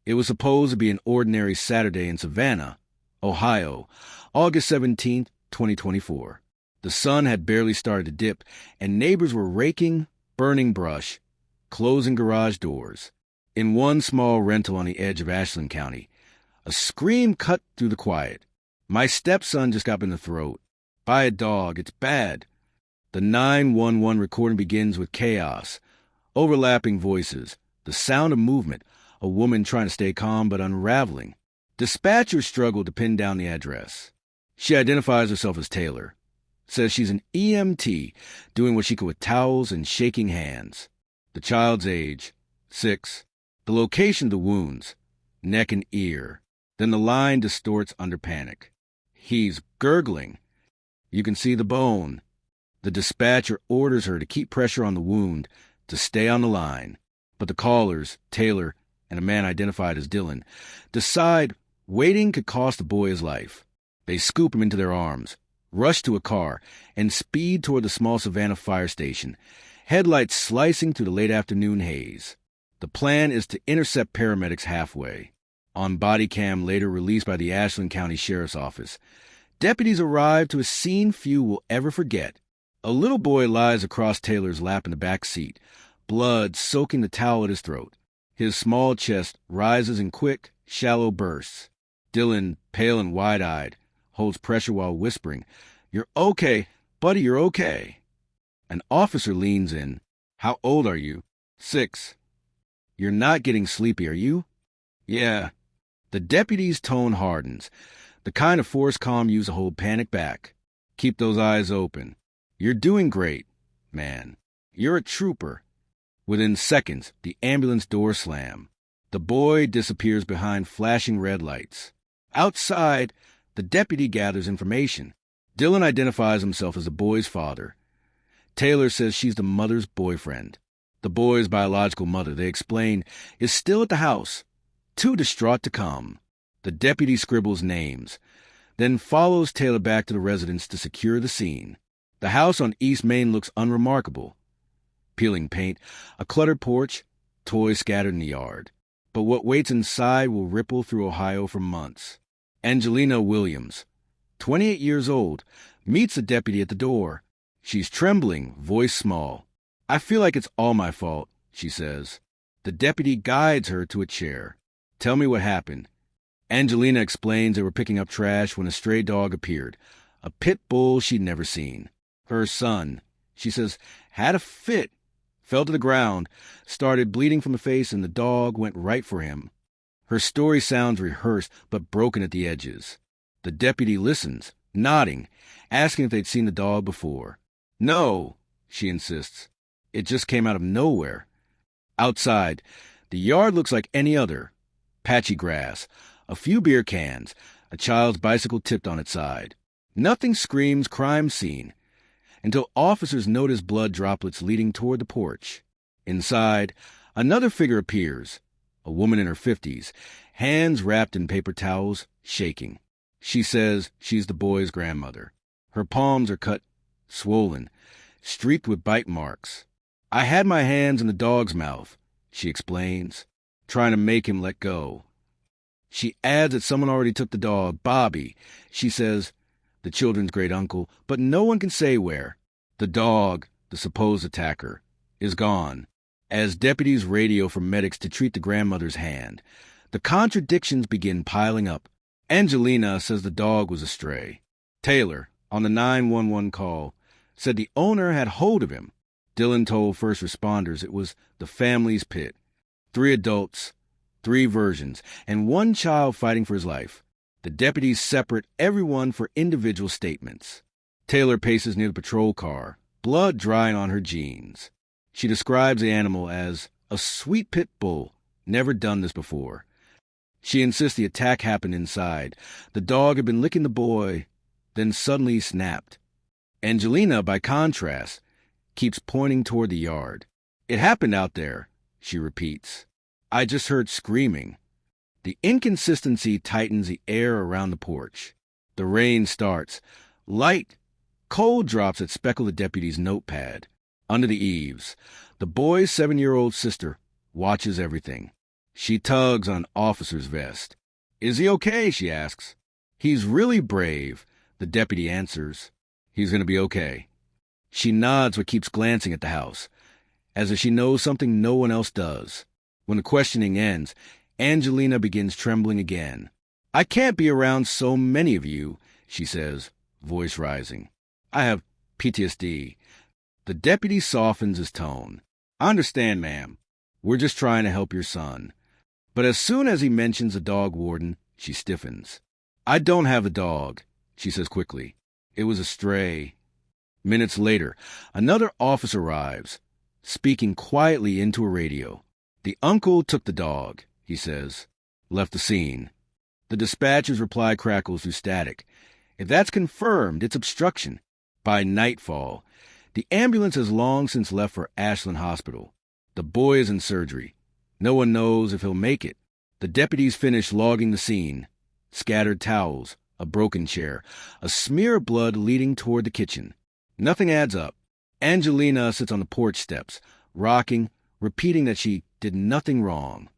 It was supposed to be an ordinary Saturday in Savannah, Ohio, August 17th, 2024. The sun had barely started to dip, and neighbors were raking, burning brush, closing garage doors. In one small rental on the edge of Ashland County, a scream cut through the quiet. My stepson just got in the throat. By a dog, it's bad. The 911 recording begins with chaos, overlapping voices, the sound of movement, a woman trying to stay calm but unraveling. Dispatchers struggle to pin down the address. She identifies herself as Taylor, says she's an EMT, doing what she could with towels and shaking hands. The child's age, 6. The location of the wounds, neck and ear. Then the line distorts under panic. He's gurgling. You can see the bone. The dispatcher orders her to keep pressure on the wound, to stay on the line. But the callers, Taylor and a man identified as Dylan, decide waiting could cost the boy his life. They scoop him into their arms, rush to a car, and speed toward the small Savannah fire station, headlights slicing through the late afternoon haze. The plan is to intercept paramedics halfway. On body cam later released by the Ashland County Sheriff's Office, deputies arrive to a scene few will ever forget. A little boy lies across Taylor's lap in the back seat, blood soaking the towel at his throat. His small chest rises in quick, shallow bursts. Dylan, pale and wide-eyed, holds pressure while whispering, "You're okay, buddy, you're okay." An officer leans in. "How old are you?" "6. "You're not getting sleepy, are you?" "Yeah." The deputy's tone hardens, the kind of forced calm used to hold panic back. "Keep those eyes open. You're doing great, man. You're a trooper." Within seconds, the ambulance doors slam. The boy disappears behind flashing red lights. Outside, the deputy gathers information. Dylan identifies himself as the boy's father. Taylor says she's the mother's boyfriend. The boy's biological mother, they explain, is still at the house, too distraught to come. The deputy scribbles names, then follows Taylor back to the residence to secure the scene. The house on East Main looks unremarkable. Peeling paint, a cluttered porch, toys scattered in the yard. But what waits inside will ripple through Ohio for months. Angelina Williams, 28 years old, meets the deputy at the door. She's trembling, voice small. "I feel like it's all my fault," she says. The deputy guides her to a chair. "Tell me what happened." Angelina explains they were picking up trash when a stray dog appeared, a pit bull she'd never seen. Her son, she says, had a fit, fell to the ground, started bleeding from the face, and the dog went right for him. Her story sounds rehearsed but broken at the edges. The deputy listens, nodding, asking if they'd seen the dog before. "No," she insists. "It just came out of nowhere." Outside, the yard looks like any other. Patchy grass, a few beer cans, a child's bicycle tipped on its side. Nothing screams crime scene until officers notice blood droplets leading toward the porch. Inside, another figure appears, a woman in her 50s, hands wrapped in paper towels, shaking. She says she's the boy's grandmother. Her palms are cut, swollen, streaked with bite marks. "I had my hands in the dog's mouth," she explains, trying to make him let go. She adds that someone already took the dog, Bobby. She says, the children's great uncle, but no one can say where. The dog, the supposed attacker, is gone. As deputies radio for medics to treat the grandmother's hand, the contradictions begin piling up. Angelina says the dog was a stray. Taylor, on the 911 call, said the owner had hold of him. Dylan told first responders it was the family's pit. 3 adults, 3 versions, and 1 child fighting for his life. The deputies separate everyone for individual statements. Taylor paces near the patrol car, blood drying on her jeans. She describes the animal as a sweet pit bull, never done this before. She insists the attack happened inside. The dog had been licking the boy, then suddenly snapped. Angelina, by contrast, keeps pointing toward the yard. "It happened out there," she repeats. "I just heard screaming." The inconsistency tightens the air around the porch. The rain starts. Light, cold drops that speckle the deputy's notepad. Under the eaves, the boy's 7-year-old sister watches everything. She tugs on an officer's vest. "Is he okay?" she asks. "He's really brave," the deputy answers. "He's going to be okay." She nods but keeps glancing at the house, as if she knows something no one else does. When the questioning ends, Angelina begins trembling again. "I can't be around so many of you," she says, voice rising. "I have PTSD. The deputy softens his tone. "I understand, ma'am. We're just trying to help your son." But as soon as he mentions the dog warden, she stiffens. "I don't have a dog," she says quickly. "It was a stray." Minutes later, another officer arrives, speaking quietly into a radio. "The uncle took the dog," he says. "Left the scene." The dispatcher's reply crackles through static. "If that's confirmed, it's obstruction." By nightfall, the ambulance has long since left for Ashland Hospital. The boy is in surgery. No one knows if he'll make it. The deputies finish logging the scene. Scattered towels, a broken chair, a smear of blood leading toward the kitchen. Nothing adds up. Angelina sits on the porch steps, rocking, repeating that she did nothing wrong.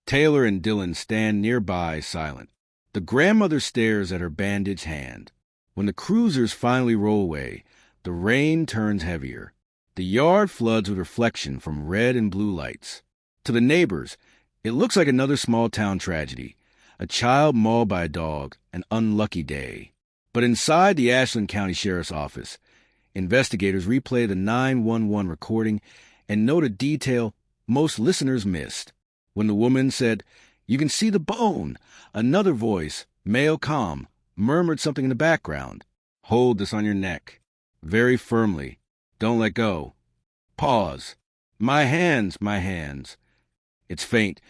Taylor and Dylan stand nearby, silent. The grandmother stares at her bandaged hand. When the cruisers finally roll away, the rain turns heavier. The yard floods with reflection from red and blue lights. To the neighbors, it looks like another small-town tragedy. A child mauled by a dog, an unlucky day. But inside the Ashland County Sheriff's Office, investigators replay the 911 recording and note a detail most listeners missed. When the woman said, "You can see the bone," another voice, male calm, murmured something in the background. "Hold this on your neck. Very firmly. Don't let go. Pause. My hands, my hands." It's faint,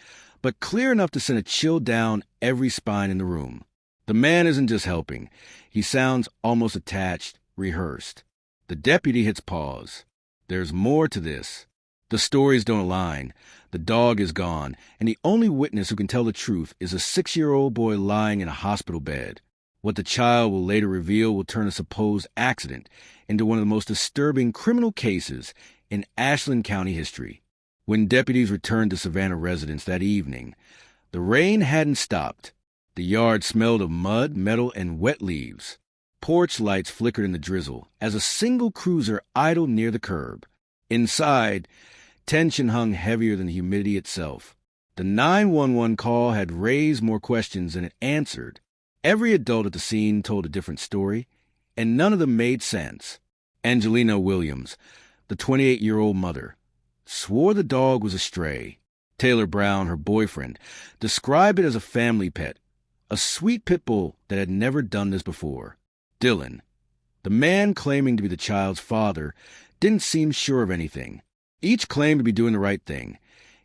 but clear enough to send a chill down every spine in the room. The man isn't just helping. He sounds almost attached, rehearsed. The deputy hits pause. There's more to this. The stories don't align. The dog is gone, and the only witness who can tell the truth is a 6-year-old boy lying in a hospital bed. What the child will later reveal will turn a supposed accident into one of the most disturbing criminal cases in Ashland County history. When deputies returned to Savannah residence that evening, the rain hadn't stopped. The yard smelled of mud, metal, and wet leaves. Porch lights flickered in the drizzle as a single cruiser idled near the curb. Inside, tension hung heavier than the humidity itself. The 911 call had raised more questions than it answered. Every adult at the scene told a different story, and none of them made sense. Angelina Williams, the 28-year-old mother, swore the dog was a stray. Taylor Brown, her boyfriend, described it as a family pet, a sweet pit bull that had never done this before. Dylan, the man claiming to be the child's father, didn't seem sure of anything. Each claimed to be doing the right thing.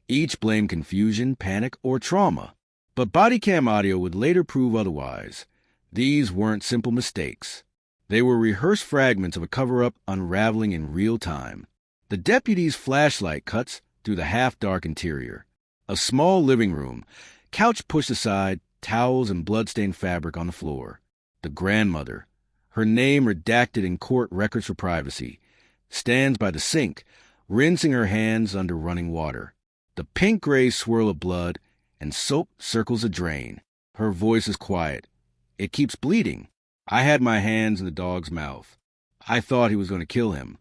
Each blamed confusion, panic, or trauma. But body cam audio would later prove otherwise. These weren't simple mistakes. They were rehearsed fragments of a cover-up unraveling in real time. The deputy's flashlight cuts through the half-dark interior. A small living room, couch pushed aside, towels and blood-stained fabric on the floor. The grandmother, her name redacted in court records for privacy, stands by the sink, rinsing her hands under running water. The pink-gray swirl of blood and soap circles a drain. Her voice is quiet. "It keeps bleeding. I had my hands in the dog's mouth. I thought he was going to kill him."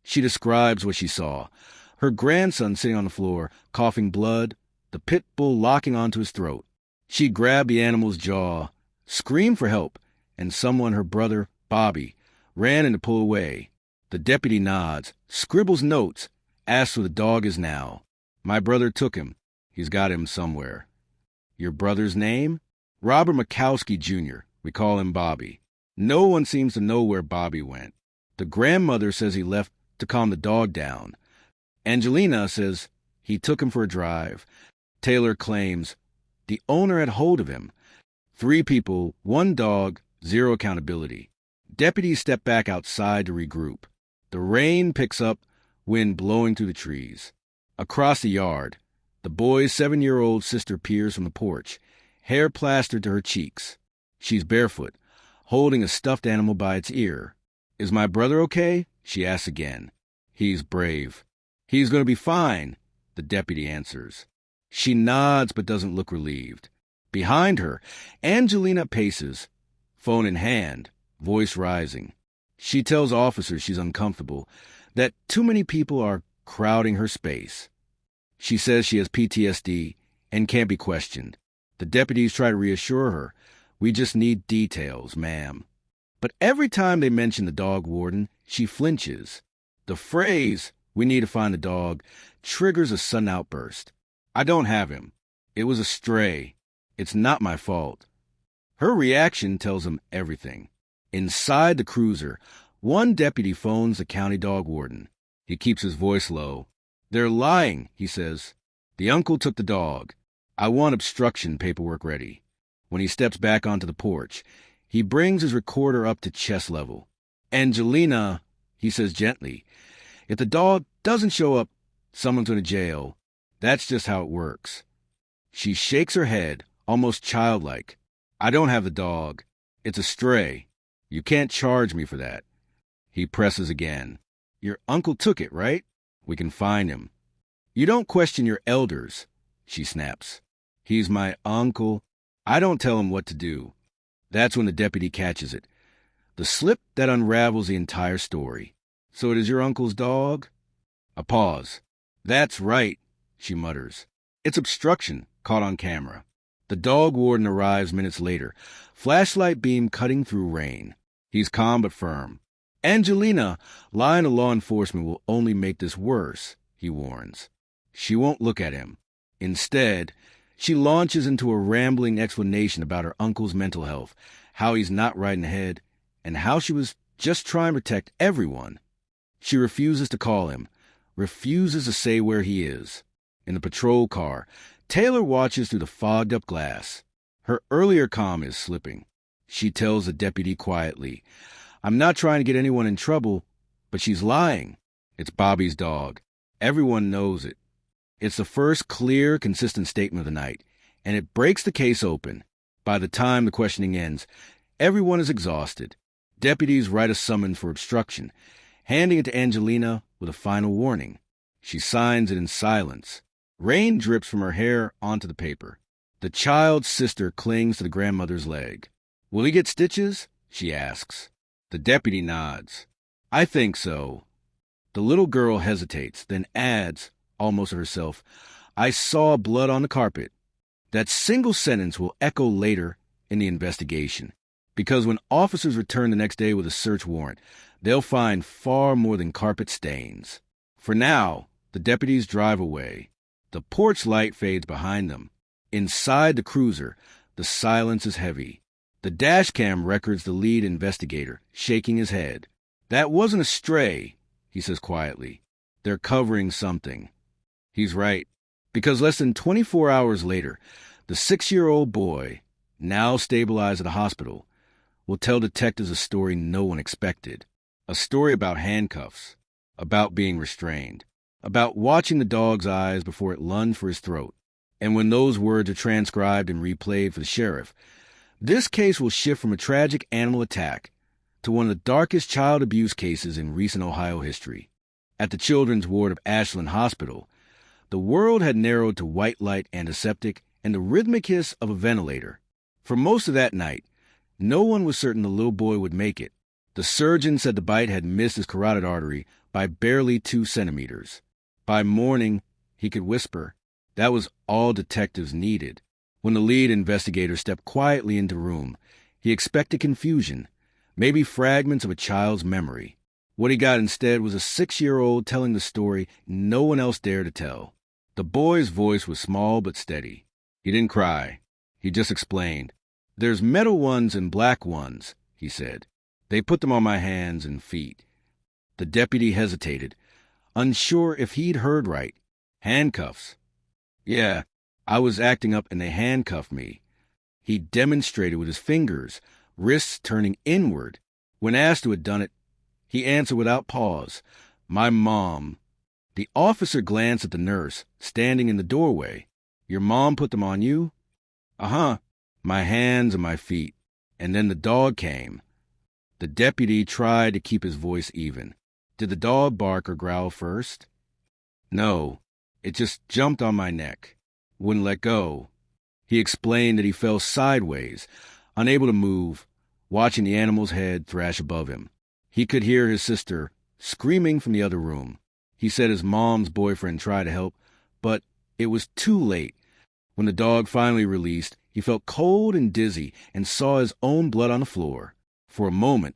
She describes what she saw. Her grandson sitting on the floor, coughing blood, the pit bull locking onto his throat. She grabbed the animal's jaw, screamed for help, and someone, her brother, Bobby, ran in to pull away. The deputy nods, scribbles notes, asks where the dog is now. "My brother took him. He's got him somewhere." "Your brother's name?" "Robert Mikowski, Jr. We call him Bobby." No one seems to know where Bobby went. The grandmother says he left to calm the dog down. Angelina says he took him for a drive. Taylor claims the owner had hold of him. 3 people, 1 dog, 0 accountability. Deputies step back outside to regroup. The rain picks up, wind blowing through the trees. Across the yard, the boy's 7-year-old sister peers from the porch, hair plastered to her cheeks. She's barefoot, holding a stuffed animal by its ear. "Is my brother okay?" she asks again. "He's brave. He's going to be fine," the deputy answers. She nods but doesn't look relieved. Behind her, Angelina paces, phone in hand, voice rising. She tells officers she's uncomfortable, that too many people are crowding her space. She says she has PTSD and can't be questioned. The deputies try to reassure her. We just need details, ma'am. But every time they mention the dog warden, she flinches. The phrase, "we need to find the dog," triggers a sudden outburst. I don't have him. It was a stray. It's not my fault. Her reaction tells him everything. Inside the cruiser, one deputy phones the county dog warden. He keeps his voice low. "They're lying," he says. "The uncle took the dog. I want obstruction paperwork ready." When he steps back onto the porch, he brings his recorder up to chest level. "Angelina," he says gently, "if the dog doesn't show up, someone's going to jail. That's just how it works." She shakes her head, almost childlike. "I don't have the dog. It's a stray. You can't charge me for that." He presses again. "Your uncle took it, right? We can find him." "You don't question your elders," she snaps. "He's my uncle. I don't tell him what to do." That's when the deputy catches it. The slip that unravels the entire story. "So it is your uncle's dog?" A pause. "That's right," she mutters. "It's obstruction, caught on camera." The dog warden arrives minutes later, flashlight beam cutting through rain. He's calm but firm. "Angelina, lying to law enforcement will only make this worse," he warns. She won't look at him. Instead, she launches into a rambling explanation about her uncle's mental health, how he's not right in the head, and how she was just trying to protect everyone. She refuses to call him, refuses to say where he is. In the patrol car, Taylor watches through the fogged-up glass. Her earlier calm is slipping. She tells the deputy quietly, "I'm not trying to get anyone in trouble, but she's lying. It's Bobby's dog. Everyone knows it." It's the first clear, consistent statement of the night, and it breaks the case open. By the time the questioning ends, everyone is exhausted. Deputies write a summons for obstruction, handing it to Angelina with a final warning. She signs it in silence. Rain drips from her hair onto the paper. The child's sister clings to the grandmother's leg. "Will he get stitches?" she asks. The deputy nods. "I think so." The little girl hesitates, then adds, almost to herself, "I saw blood on the carpet." That single sentence will echo later in the investigation, because when officers return the next day with a search warrant, they'll find far more than carpet stains. For now, the deputies drive away. The porch light fades behind them. Inside the cruiser, the silence is heavy. The dash cam records the lead investigator, shaking his head. "That wasn't a stray," he says quietly. "They're covering something." He's right, because less than 24 hours later, the 6-year-old boy, now stabilized at a hospital, will tell detectives a story no one expected. A story about handcuffs, about being restrained, about watching the dog's eyes before it lunged for his throat. And when those words are transcribed and replayed for the sheriff, this case will shift from a tragic animal attack to one of the darkest child abuse cases in recent Ohio history. At the children's ward of Ashland Hospital, the world had narrowed to white light antiseptic and the rhythmic hiss of a ventilator. For most of that night, no one was certain the little boy would make it. The surgeon said the bite had missed his carotid artery by barely 2 centimeters. By morning, he could whisper. That was all detectives needed. When the lead investigator stepped quietly into the room, he expected confusion, maybe fragments of a child's memory. What he got instead was a 6-year-old telling the story no one else dared to tell. The boy's voice was small but steady. He didn't cry. He just explained. "There's metal ones and black ones," he said. "They put them on my hands and feet." The deputy hesitated, unsure if he'd heard right. "Handcuffs." "Yeah, I was acting up and they handcuffed me." He demonstrated with his fingers, wrists turning inward. When asked who had done it, he answered without pause, "My mom." The officer glanced at the nurse, standing in the doorway. "Your mom put them on you?" "Uh-huh. My hands and my feet. And then the dog came." The deputy tried to keep his voice even. "Did the dog bark or growl first?" "No. It just jumped on my neck." wouldn't let go. He explained that he fell sideways, unable to move, watching the animal's head thrash above him. He could hear his sister screaming from the other room. He said his mom's boyfriend tried to help, but it was too late. When the dog finally released, he felt cold and dizzy and saw his own blood on the floor. For a moment,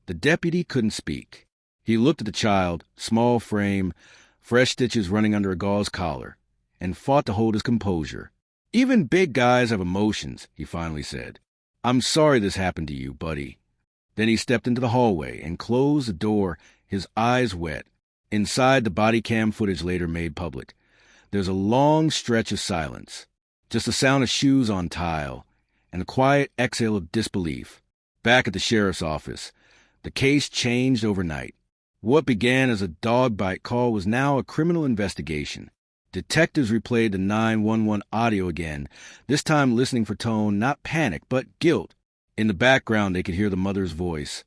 the deputy couldn't speak. He looked at the child, small frame, fresh stitches running under a gauze collar, and fought to hold his composure. "Even big guys have emotions," he finally said. "I'm sorry this happened to you, buddy." Then he stepped into the hallway and closed the door, his eyes wet. Inside, the body cam footage later made public. There's a long stretch of silence, just the sound of shoes on tile, and a quiet exhale of disbelief. Back at the sheriff's office, the case changed overnight. What began as a dog bite call was now a criminal investigation. Detectives replayed the 911 audio again, this time listening for tone, not panic, but guilt. In the background, they could hear the mother's voice.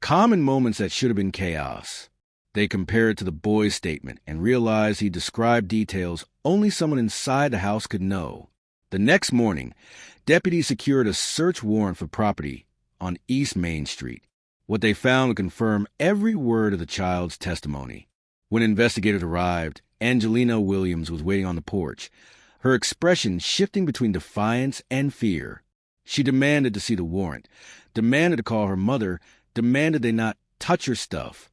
Common moments that should have been chaos. They compared it to the boy's statement and realized he described details only someone inside the house could know. The next morning, deputies secured a search warrant for property on East Main Street. What they found would confirm every word of the child's testimony. When investigators arrived, Angelina Williams was waiting on the porch, her expression shifting between defiance and fear. She demanded to see the warrant, demanded to call her mother, demanded they not touch her stuff.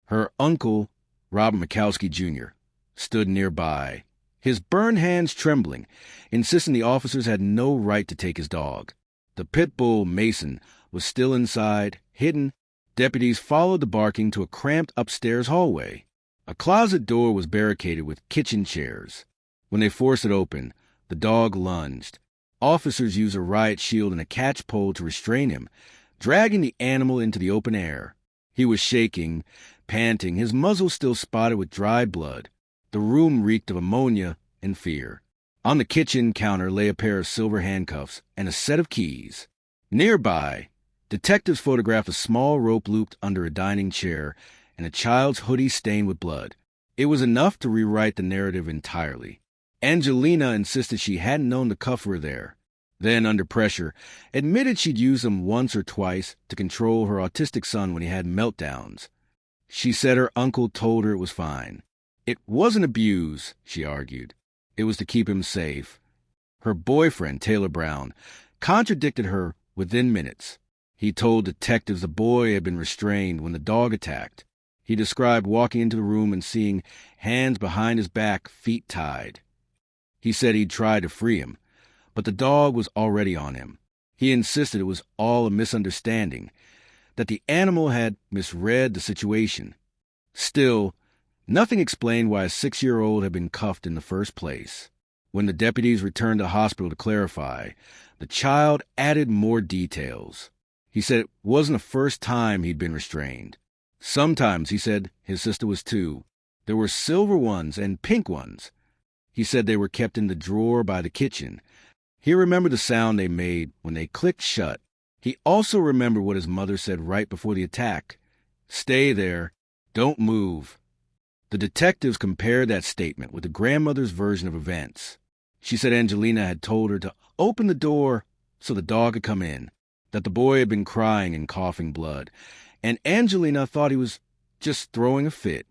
Her uncle, Robert Mikowski Jr., stood nearby, his burned hands trembling, insisting the officers had no right to take his dog. The pit bull, Mason, was still inside, hidden. Deputies followed the barking to a cramped upstairs hallway. A closet door was barricaded with kitchen chairs. When they forced it open, the dog lunged. Officers used a riot shield and a catch pole to restrain him, dragging the animal into the open air. He was shaking, panting, his muzzle still spotted with dried blood. The room reeked of ammonia and fear. On the kitchen counter lay a pair of silver handcuffs and a set of keys. Nearby, detectives photographed a small rope looped under a dining chair and a child's hoodie stained with blood. It was enough to rewrite the narrative entirely. Angelina insisted she hadn't known the cuffs were there. Then, under pressure, admitted she'd used them once or twice to control her autistic son when he had meltdowns. She said her uncle told her it was fine. It wasn't abuse, she argued. It was to keep him safe. Her boyfriend, Taylor Brown, contradicted her within minutes. He told detectives the boy had been restrained when the dog attacked. He described walking into the room and seeing hands behind his back, feet tied. He said he'd tried to free him, but the dog was already on him. He insisted it was all a misunderstanding, that the animal had misread the situation. Still, nothing explained why a 6-year-old had been cuffed in the first place. When the deputies returned to the hospital to clarify, the child added more details. He said it wasn't the first time he'd been restrained. Sometimes, he said, his sister was too. There were silver ones and pink ones. He said they were kept in the drawer by the kitchen. He remembered the sound they made when they clicked shut. He also remembered what his mother said right before the attack. "Stay there. Don't move." The detectives compared that statement with the grandmother's version of events. She said Angelina had told her to open the door so the dog could come in, that the boy had been crying and coughing blood, and Angelina thought he was just throwing a fit.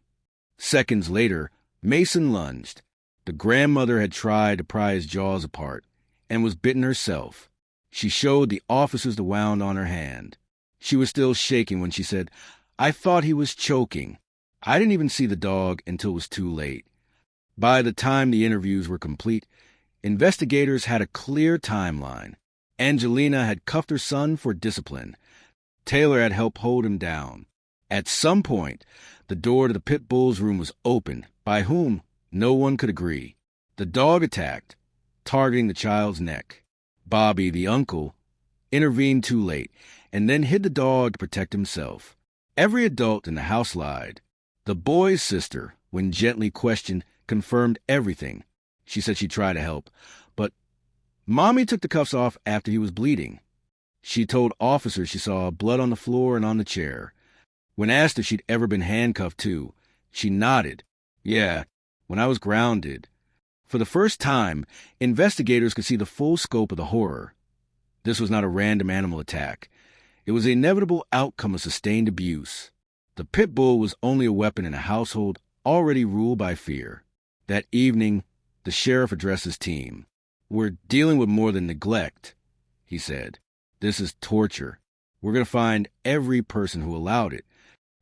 Seconds later, Mason lunged. The grandmother had tried to pry his jaws apart and was bitten herself. She showed the officers the wound on her hand. She was still shaking when she said, "I thought he was choking. I didn't even see the dog until it was too late." By the time the interviews were complete, investigators had a clear timeline. Angelina had cuffed her son for discipline. Taylor had helped hold him down. At some point, the door to the pit bull's room was opened. By whom? No one could agree. The dog attacked, targeting the child's neck. Bobby, the uncle, intervened too late and then hid the dog to protect himself. Every adult in the house lied. The boy's sister, when gently questioned, confirmed everything. She said she tried to help, but Mommy took the cuffs off after he was bleeding. She told officers she saw blood on the floor and on the chair. When asked if she'd ever been handcuffed too, she nodded. "Yeah, when I was grounded." For the first time, investigators could see the full scope of the horror. This was not a random animal attack. It was the inevitable outcome of sustained abuse. The pit bull was only a weapon in a household already ruled by fear. That evening, the sheriff addressed his team. "We're dealing with more than neglect," he said. "This is torture. We're going to find every person who allowed it."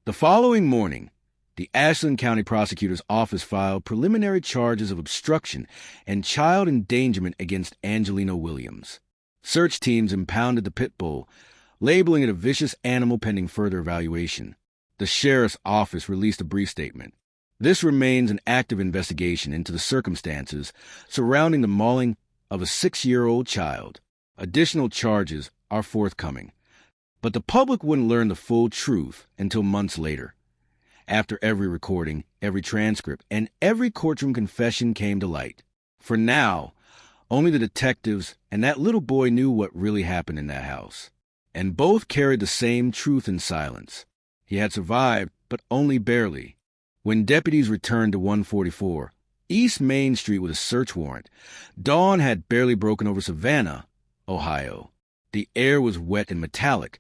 The following morning, the Ashland County Prosecutor's Office filed preliminary charges of obstruction and child endangerment against Angelina Williams. Search teams impounded the pit bull, labeling it a vicious animal pending further evaluation. The sheriff's office released a brief statement. "This remains an active investigation into the circumstances surrounding the mauling of a 6-year-old child. Additional charges are forthcoming." But the public wouldn't learn the full truth until months later. After every recording, every transcript, and every courtroom confession came to light. For now, only the detectives and that little boy knew what really happened in that house. And both carried the same truth in silence. He had survived, but only barely. When deputies returned to 144 East Main Street with a search warrant, dawn had barely broken over Savannah, Ohio. The air was wet and metallic,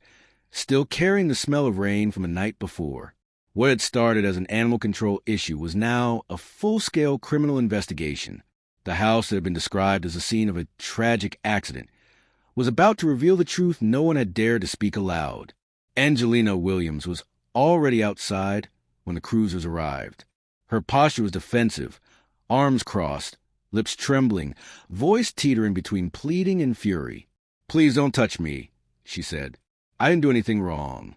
still carrying the smell of rain from the night before. What had started as an animal control issue was now a full-scale criminal investigation. The house that had been described as the scene of a tragic accident was about to reveal the truth no one had dared to speak aloud. Angelina Williams was already outside when the cruisers arrived. Her posture was defensive, arms crossed, lips trembling, voice teetering between pleading and fury. "Please don't touch me," she said. "I didn't do anything wrong."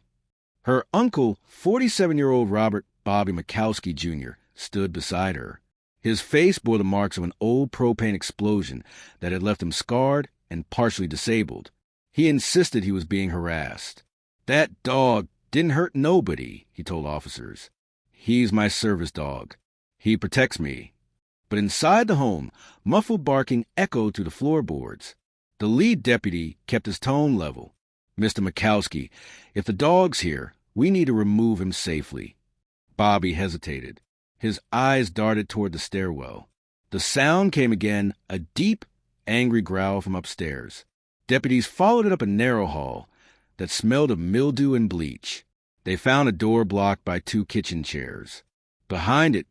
Her uncle, 47-year-old Robert Bobby Mikowski, Jr., stood beside her. His face bore the marks of an old propane explosion that had left him scarred and partially disabled. He insisted he was being harassed. "That dog didn't hurt nobody," he told officers. "He's my service dog. He protects me." But inside the home, muffled barking echoed through the floorboards. The lead deputy kept his tone level. "Mr. Mikowski, if the dog's here, we need to remove him safely." Bobby hesitated. His eyes darted toward the stairwell. The sound came again, a deep, angry growl from upstairs. Deputies followed it up a narrow hall that smelled of mildew and bleach. They found a door blocked by 2 kitchen chairs. Behind it,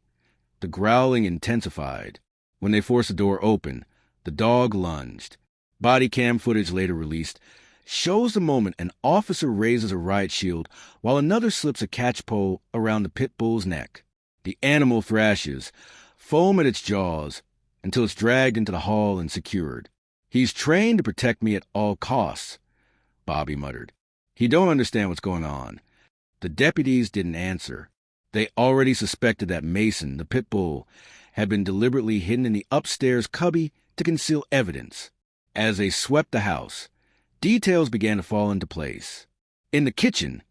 the growling intensified. When they forced the door open, the dog lunged. Body cam footage later released shows the moment an officer raises a riot shield while another slips a catchpole around the pit bull's neck. The animal thrashes, foam at its jaws, until it's dragged into the hall and secured. "He's trained to protect me at all costs," Bobby muttered. "He don't understand what's going on." The deputies didn't answer. They already suspected that Mason, the pit bull, had been deliberately hidden in the upstairs cubby to conceal evidence. As they swept the house, details began to fall into place. In the kitchen,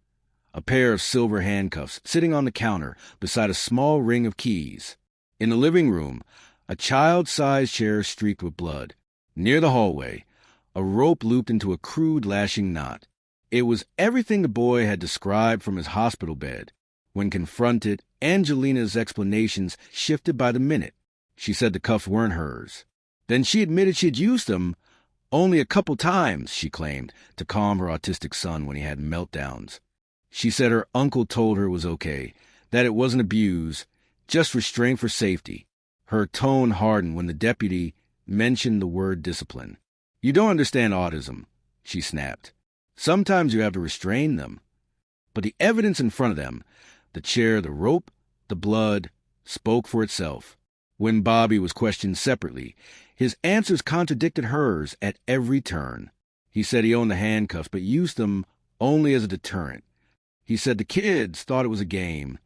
a pair of silver handcuffs sitting on the counter beside a small ring of keys. In the living room, a child-sized chair streaked with blood. Near the hallway, a rope looped into a crude lashing knot. It was everything the boy had described from his hospital bed. When confronted, Angelina's explanations shifted by the minute. She said the cuffs weren't hers. Then she admitted she'd used them only a couple times, she claimed, to calm her autistic son when he had meltdowns. She said her uncle told her it was okay, that it wasn't abuse, just restraint for safety. Her tone hardened when the deputy mentioned the word discipline. "You don't understand autism," she snapped. "Sometimes you have to restrain them." But the evidence in front of them, the chair, the rope, the blood, spoke for itself. When Bobby was questioned separately, his answers contradicted hers at every turn. He said he owned the handcuffs but used them only as a deterrent. He said the kids thought it was a game.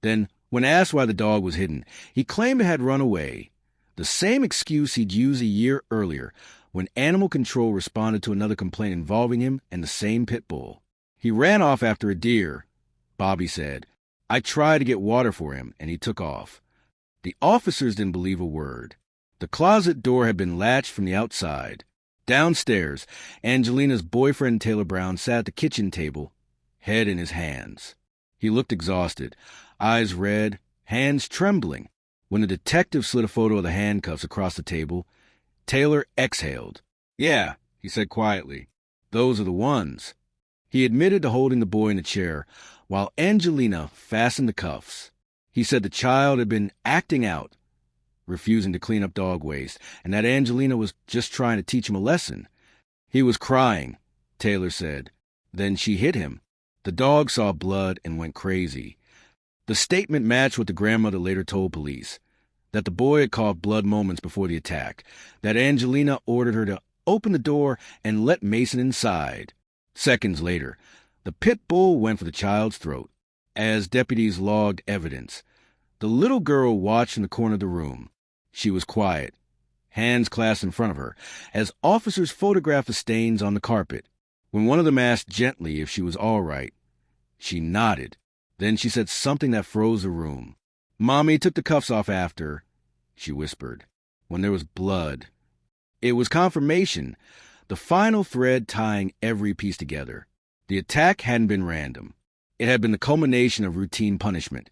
Then, when asked why the dog was hidden, he claimed it had run away. The same excuse he'd used a year earlier when animal control responded to another complaint involving him and the same pit bull. "He ran off after a deer," Bobby said. "I tried to get water for him, and he took off." The officers didn't believe a word. The closet door had been latched from the outside. Downstairs, Angelina's boyfriend Taylor Brown sat at the kitchen table, head in his hands. He looked exhausted, eyes red, hands trembling. When the detective slid a photo of the handcuffs across the table, Taylor exhaled. "Yeah," he said quietly. "Those are the ones." He admitted to holding the boy in the chair while Angelina fastened the cuffs. He said the child had been acting out, refusing to clean up dog waste, and that Angelina was just trying to teach him a lesson. "He was crying," Taylor said. "Then she hit him. The dog saw blood and went crazy." The statement matched what the grandmother later told police, that the boy had coughed blood moments before the attack, that Angelina ordered her to open the door and let Mason inside. Seconds later, the pit bull went for the child's throat. As deputies logged evidence, the little girl watched in the corner of the room. She was quiet, hands clasped in front of her, as officers photographed the stains on the carpet. When one of them asked gently if she was all right, she nodded. Then she said something that froze the room. "Mommy took the cuffs off after," she whispered, "when there was blood." It was confirmation, the final thread tying every piece together. The attack hadn't been random. It had been the culmination of routine punishment.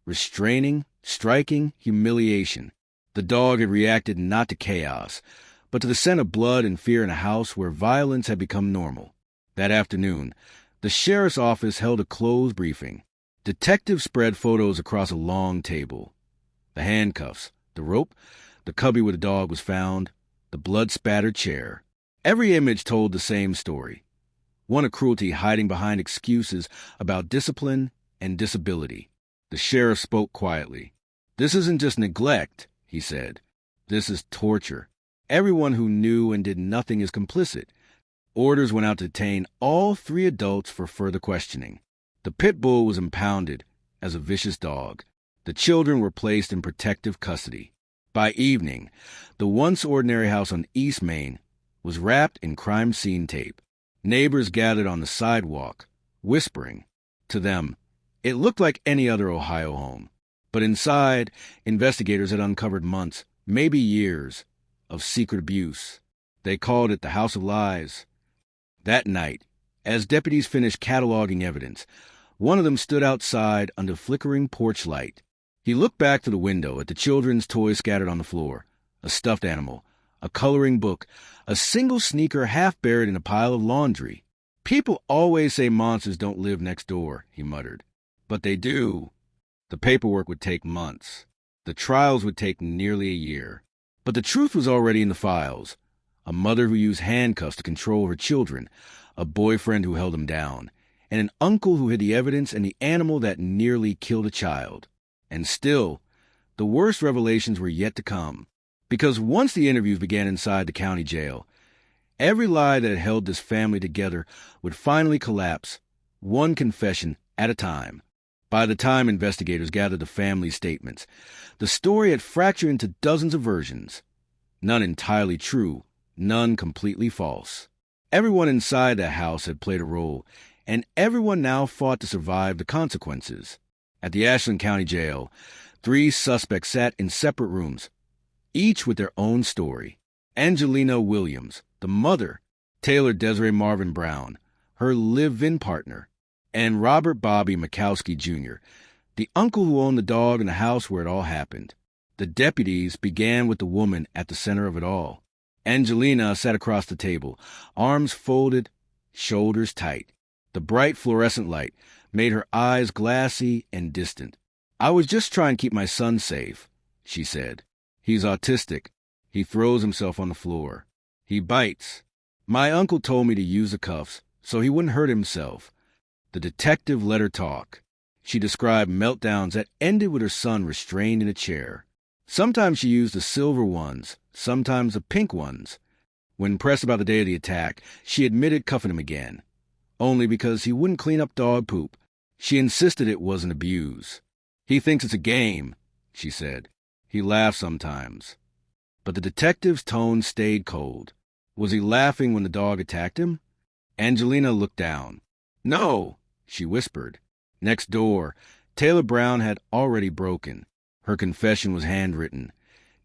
Restraining, striking, humiliation. The dog had reacted not to chaos, but to the scent of blood and fear in a house where violence had become normal. That afternoon, the sheriff's office held a closed briefing. Detectives spread photos across a long table. The handcuffs, the rope, the cubby where the dog was found, the blood-spattered chair. Every image told the same story. One of cruelty hiding behind excuses about discipline and disability. The sheriff spoke quietly. "This isn't just neglect," he said. "This is torture. Everyone who knew and did nothing is complicit." Orders went out to detain all 3 adults for further questioning. The pit bull was impounded as a vicious dog. The children were placed in protective custody. By evening, the once ordinary house on East Main was wrapped in crime scene tape. Neighbors gathered on the sidewalk, whispering. To them, it looked like any other Ohio home. But inside, investigators had uncovered months, maybe years, of secret abuse. They called it the House of Lies. That night, as deputies finished cataloging evidence, one of them stood outside under flickering porch light. He looked back to the window at the children's toys scattered on the floor, a stuffed animal, a coloring book, a single sneaker half buried in a pile of laundry. "People always say monsters don't live next door," he muttered. "But they do." The paperwork would take months. The trials would take nearly a year. But the truth was already in the files. A mother who used handcuffs to control her children, a boyfriend who held them down, and an uncle who hid the evidence and the animal that nearly killed a child. And still, the worst revelations were yet to come. Because once the interviews began inside the county jail, every lie that had held this family together would finally collapse, one confession at a time. By the time investigators gathered the family statements, the story had fractured into dozens of versions. None entirely true, none completely false. Everyone inside that house had played a role, and everyone now fought to survive the consequences. At the Ashland County Jail, 3 suspects sat in separate rooms, each with their own story. Angelina Williams, the mother, Taylor Desiree Marvin Brown, her live-in partner, and Robert Bobby Mikowski Jr., the uncle who owned the dog in the house where it all happened. The deputies began with the woman at the center of it all. Angelina sat across the table, arms folded, shoulders tight. The bright fluorescent light made her eyes glassy and distant. "I was just trying to keep my son safe," she said. "He's autistic. He throws himself on the floor. He bites. My uncle told me to use the cuffs so he wouldn't hurt himself." The detective let her talk. She described meltdowns that ended with her son restrained in a chair. Sometimes she used the silver ones, sometimes the pink ones. When pressed about the day of the attack, she admitted cuffing him again, only because he wouldn't clean up dog poop. She insisted it wasn't abuse. "He thinks it's a game," she said. "He laughs sometimes." But the detective's tone stayed cold. Was he laughing when the dog attacked him? Angelina looked down. "No," she whispered. Next door, Taylor Brown had already broken. Her confession was handwritten.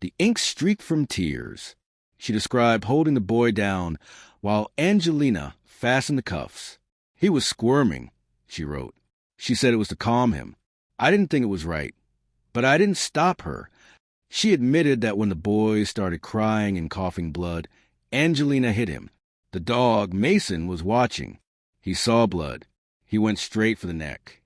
The ink streaked from tears. She described holding the boy down while Angelina fastened the cuffs. "He was squirming," she wrote. She said it was to calm him. "I didn't think it was right. But I didn't stop her. She admitted that when the boy started crying and coughing blood, Angelina hit him. The dog, Mason, was watching. He saw blood. He went straight for the neck.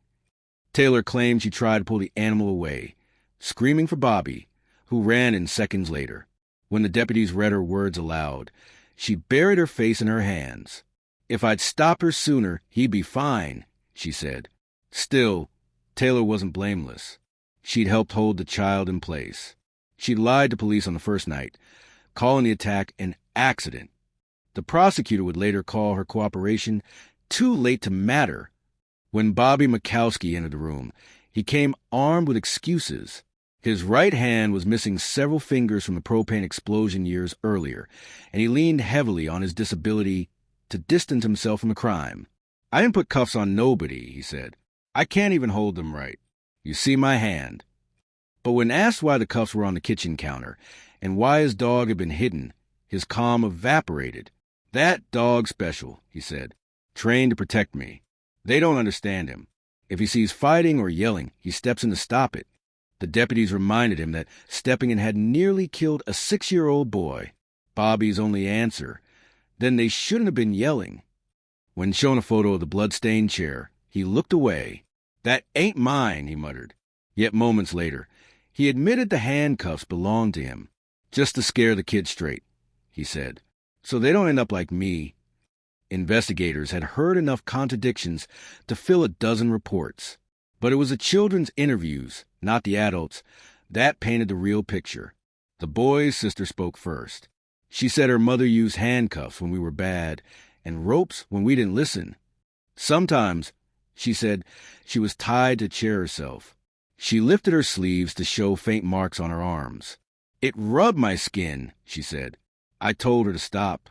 Taylor claimed she tried to pull the animal away, screaming for Bobby, who ran in seconds later. When the deputies read her words aloud, she buried her face in her hands. "If I'd stopped her sooner, he'd be fine," she said. Still, Taylor wasn't blameless. She'd helped hold the child in place. She'd lied to police on the first night, calling the attack an accident. The prosecutor would later call her cooperation too late to matter. When Bobby Mikowski entered the room, he came armed with excuses. His right hand was missing several fingers from the propane explosion years earlier, and he leaned heavily on his disability to distance himself from the crime. "I didn't put cuffs on nobody," he said. "I can't even hold them right. You see my hand." But when asked why the cuffs were on the kitchen counter and why his dog had been hidden, his calm evaporated. "That dog's special," he said. "Trained to protect me. They don't understand him. If he sees fighting or yelling, he steps in to stop it." The deputies reminded him that stepping in had nearly killed a 6-year-old boy. Bobby's only answer, "Then they shouldn't have been yelling." When shown a photo of the blood-stained chair, he looked away. "That ain't mine," he muttered. Yet moments later, he admitted the handcuffs belonged to him. "Just to scare the kids straight," he said, "so they don't end up like me." Investigators had heard enough contradictions to fill a dozen reports. But it was the children's interviews, not the adults, that painted the real picture. The boy's sister spoke first. She said her mother used handcuffs when we were bad and ropes when we didn't listen. Sometimes, she said, she was tied to the chair herself. She lifted her sleeves to show faint marks on her arms. "It rubbed my skin," she said. "I told her to stop."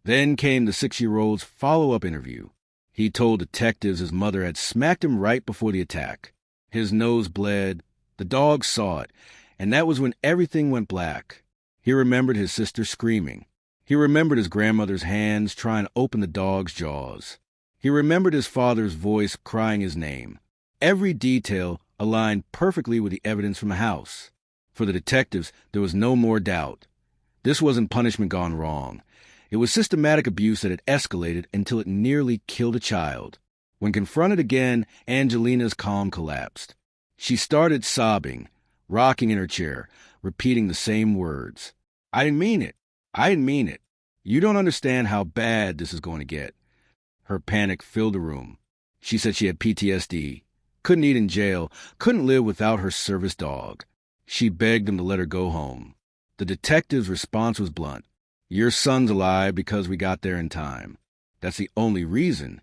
Then came the 6-year-old's follow-up interview. He told detectives his mother had smacked him right before the attack. His nose bled. The dog saw it, and that was when everything went black. He remembered his sister screaming. He remembered his grandmother's hands trying to open the dog's jaws. He remembered his father's voice crying his name. Every detail aligned perfectly with the evidence from the house. For the detectives, there was no more doubt. This wasn't punishment gone wrong. It was systematic abuse that had escalated until it nearly killed a child. When confronted again, Angelina's calm collapsed. She started sobbing, rocking in her chair, repeating the same words. "I didn't mean it. I didn't mean it. You don't understand how bad this is going to get." Her panic filled the room. She said she had PTSD, couldn't eat in jail, couldn't live without her service dog. She begged them to let her go home. The detective's response was blunt. "Your son's alive because we got there in time. That's the only reason."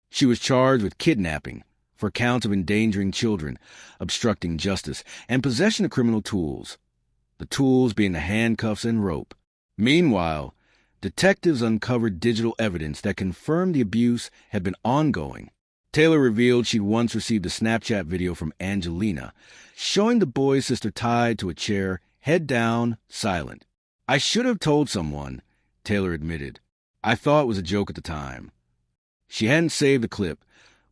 She was charged with kidnapping for counts of endangering children, obstructing justice, and possession of criminal tools. The tools being the handcuffs and rope. Meanwhile, detectives uncovered digital evidence that confirmed the abuse had been ongoing. Taylor revealed she'd once received a Snapchat video from Angelina, showing the boy's sister tied to a chair, head down, silent. "I should have told someone," Taylor admitted. "I thought it was a joke at the time." She hadn't saved the clip,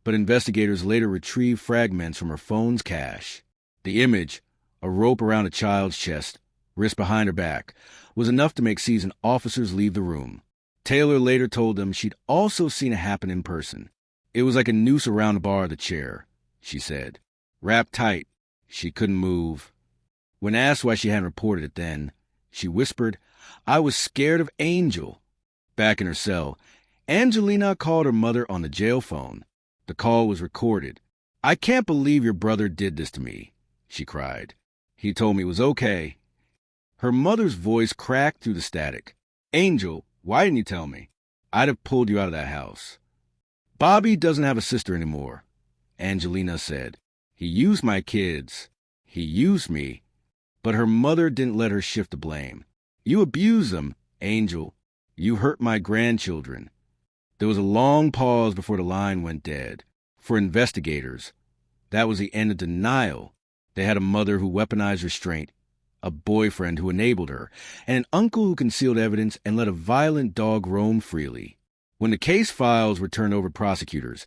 but investigators later retrieved fragments from her phone's cache. The image, a rope around a child's chest, wrist behind her back, was enough to make seasoned officers leave the room. Taylor later told them she'd also seen it happen in person. "It was like a noose around the bar of the chair," she said. "Wrapped tight. She couldn't move." When asked why she hadn't reported it then, she whispered, "I was scared of Angel." Back in her cell, Angelina called her mother on the jail phone. The call was recorded. "I can't believe your brother did this to me," she cried. "He told me it was okay." Her mother's voice cracked through the static. "Angel, why didn't you tell me? I'd have pulled you out of that house." "Bobby doesn't have a sister anymore," Angelina said. "He used my kids. He used me." But her mother didn't let her shift the blame. "You abused them, Angel. You hurt my grandchildren." There was a long pause before the line went dead. For investigators, that was the end of denial. They had a mother who weaponized restraint, a boyfriend who enabled her, and an uncle who concealed evidence and let a violent dog roam freely. When the case files were turned over to prosecutors,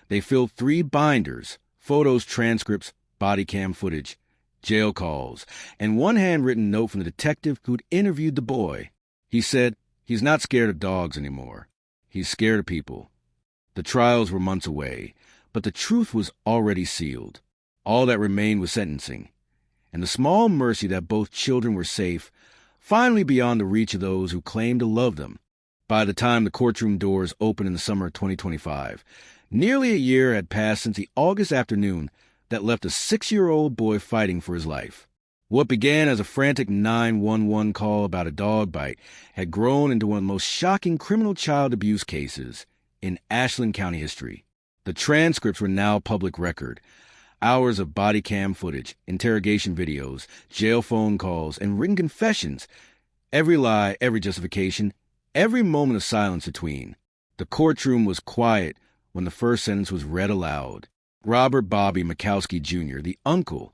they filled 3 binders, photos, transcripts, body cam footage, jail calls, and one handwritten note from the detective who'd interviewed the boy. He said he's not scared of dogs anymore. He's scared of people. The trials were months away, but the truth was already sealed. All that remained was sentencing, and the small mercy that both children were safe, finally beyond the reach of those who claimed to love them. By the time the courtroom doors opened in the summer of 2025, nearly a year had passed since the August afternoon that left a 6-year-old boy fighting for his life. What began as a frantic 911 call about a dog bite had grown into one of the most shocking criminal child abuse cases in Ashland County history. The transcripts were now public record. Hours of body cam footage, interrogation videos, jail phone calls, and written confessions. Every lie, every justification, every moment of silence between. The courtroom was quiet when the first sentence was read aloud. Robert Bobby Mikowski Jr., the uncle,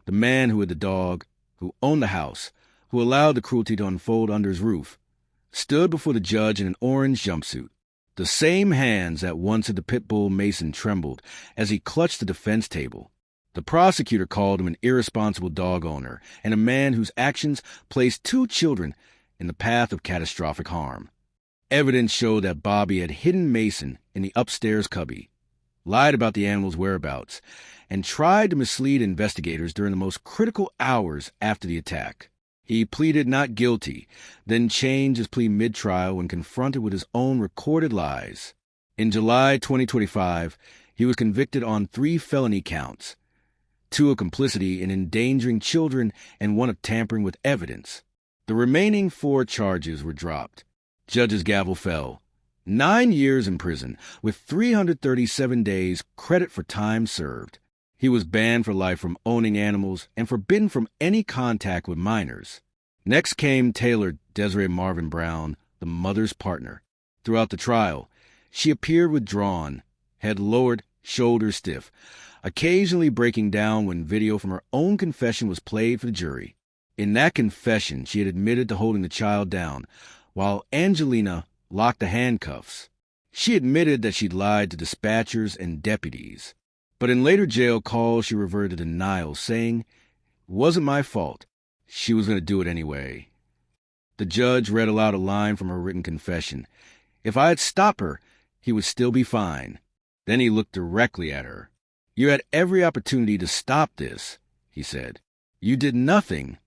the man who had the dog, who owned the house, who allowed the cruelty to unfold under his roof, stood before the judge in an orange jumpsuit. The same hands that once had the pit bull Mason trembled as he clutched the defense table. The prosecutor called him an irresponsible dog owner and a man whose actions placed 2 children in the path of catastrophic harm. Evidence showed that Bobby had hidden Mason in the upstairs cubby, lied about the animal's whereabouts, and tried to mislead investigators during the most critical hours after the attack. He pleaded not guilty, then changed his plea mid-trial when confronted with his own recorded lies. In July 2025, he was convicted on 3 felony counts, 2 of complicity in endangering children and 1 of tampering with evidence. The remaining 4 charges were dropped. Judge's gavel fell. 9 years in prison, with 337 days credit for time served. He was banned for life from owning animals and forbidden from any contact with minors. Next came Taylor Desiree Marvin Brown, the mother's partner. Throughout the trial, she appeared withdrawn, head lowered, shoulders stiff, occasionally breaking down when video from her own confession was played for the jury. In that confession, she had admitted to holding the child down, while Angelina locked the handcuffs. She admitted that she'd lied to dispatchers and deputies. But in later jail calls, she reverted to denial, saying, "It wasn't my fault. She was going to do it anyway." The judge read aloud a line from her written confession. "If I had stopped her, he would still be fine." Then he looked directly at her. "You had every opportunity to stop this," he said. "You did nothing."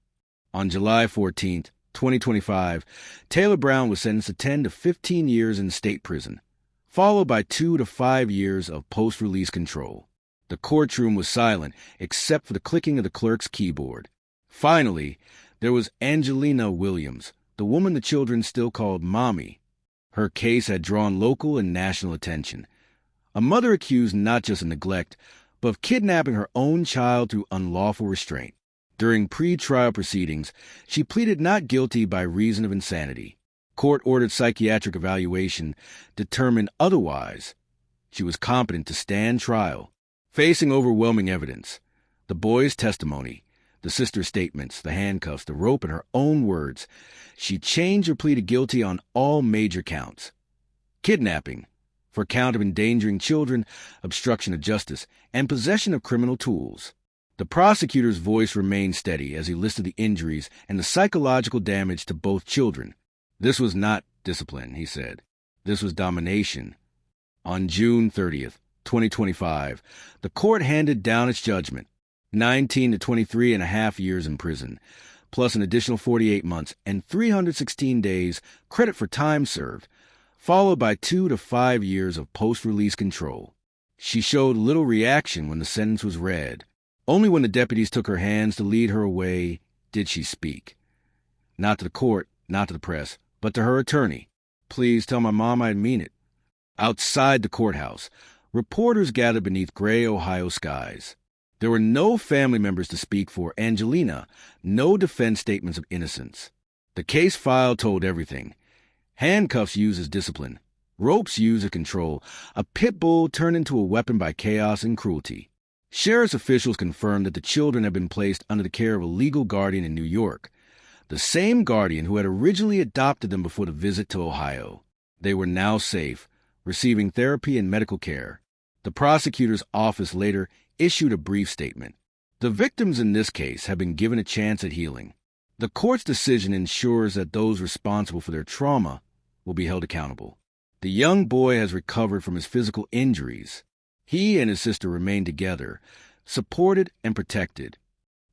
On July 14th, 2025, Taylor Brown was sentenced to 10 to 15 years in state prison, followed by 2 to 5 years of post-release control. The courtroom was silent, except for the clicking of the clerk's keyboard. Finally, there was Angelina Williams, the woman the children still called Mommy. Her case had drawn local and national attention. A mother accused not just of neglect, but of kidnapping her own child through unlawful restraint. During pre-trial proceedings, she pleaded not guilty by reason of insanity. Court-ordered psychiatric evaluation determined otherwise. She was competent to stand trial. Facing overwhelming evidence, the boy's testimony, the sister's statements, the handcuffs, the rope, and her own words, she changed her plea to guilty on all major counts. Kidnapping, for count of endangering children, obstruction of justice, and possession of criminal tools. The prosecutor's voice remained steady as he listed the injuries and the psychological damage to both children. "This was not discipline," he said. "This was domination." On June 30th, 2025, the court handed down its judgment, 19 to 23 and a half years in prison, plus an additional 48 months and 316 days credit for time served, followed by 2 to 5 years of post-release control. She showed little reaction when the sentence was read. Only when the deputies took her hands to lead her away did she speak. Not to the court, not to the press, but to her attorney. "Please tell my mom I mean it." Outside the courthouse, reporters gathered beneath gray Ohio skies. There were no family members to speak for Angelina, no defense statements of innocence. The case file told everything. Handcuffs used as discipline, ropes used as control, a pit bull turned into a weapon by chaos and cruelty. Sheriff's officials confirmed that the children had been placed under the care of a legal guardian in New York, the same guardian who had originally adopted them before the visit to Ohio. They were now safe, receiving therapy and medical care. The prosecutor's office later issued a brief statement. The victims in this case have been given a chance at healing. The court's decision ensures that those responsible for their trauma will be held accountable. The young boy has recovered from his physical injuries. He and his sister remain together, supported and protected.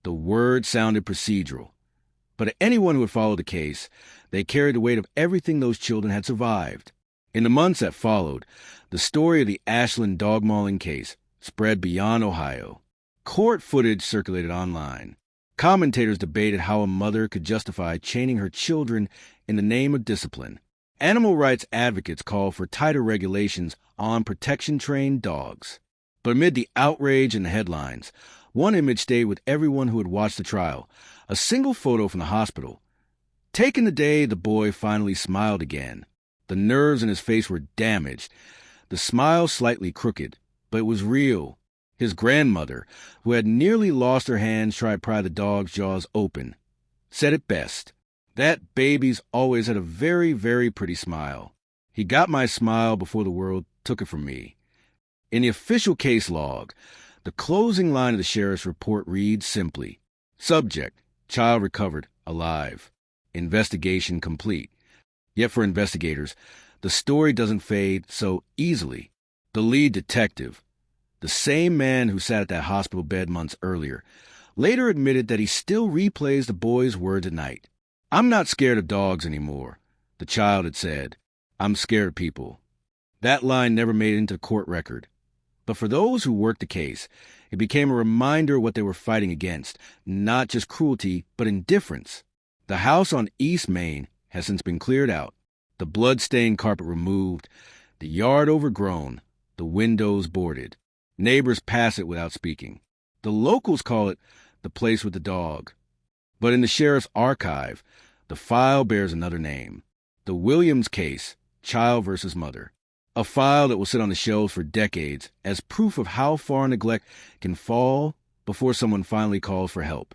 The word sounded procedural, but to anyone who had followed the case, they carried the weight of everything those children had survived. In the months that followed, the story of the Ashland dog mauling case spread beyond Ohio. Court footage circulated online. Commentators debated how a mother could justify chaining her children in the name of discipline. Animal rights advocates called for tighter regulations on protection-trained dogs. But amid the outrage and the headlines, one image stayed with everyone who had watched the trial, a single photo from the hospital. Taken the day the boy finally smiled again. The nerves in his face were damaged, the smile slightly crooked, but it was real. His grandmother, who had nearly lost her hands trying to pry the dog's jaws open, said it best. That baby's always had a very, very pretty smile. He got my smile before the world took it from me. In the official case log, the closing line of the sheriff's report reads simply, "Subject, child recovered, alive. Investigation complete." Yet for investigators, the story doesn't fade so easily. The lead detective, the same man who sat at that hospital bed months earlier, later admitted that he still replays the boy's words at night. "I'm not scared of dogs anymore," the child had said. "I'm scared of people." That line never made it into the court record. But for those who worked the case, it became a reminder of what they were fighting against, not just cruelty, but indifference. The house on East Main has since been cleared out, the blood-stained carpet removed, the yard overgrown, the windows boarded. Neighbors pass it without speaking. The locals call it the place with the dog. But in the sheriff's archive, the file bears another name. The Williams case, Child versus Mother. A file that will sit on the shelves for decades as proof of how far neglect can fall before someone finally calls for help.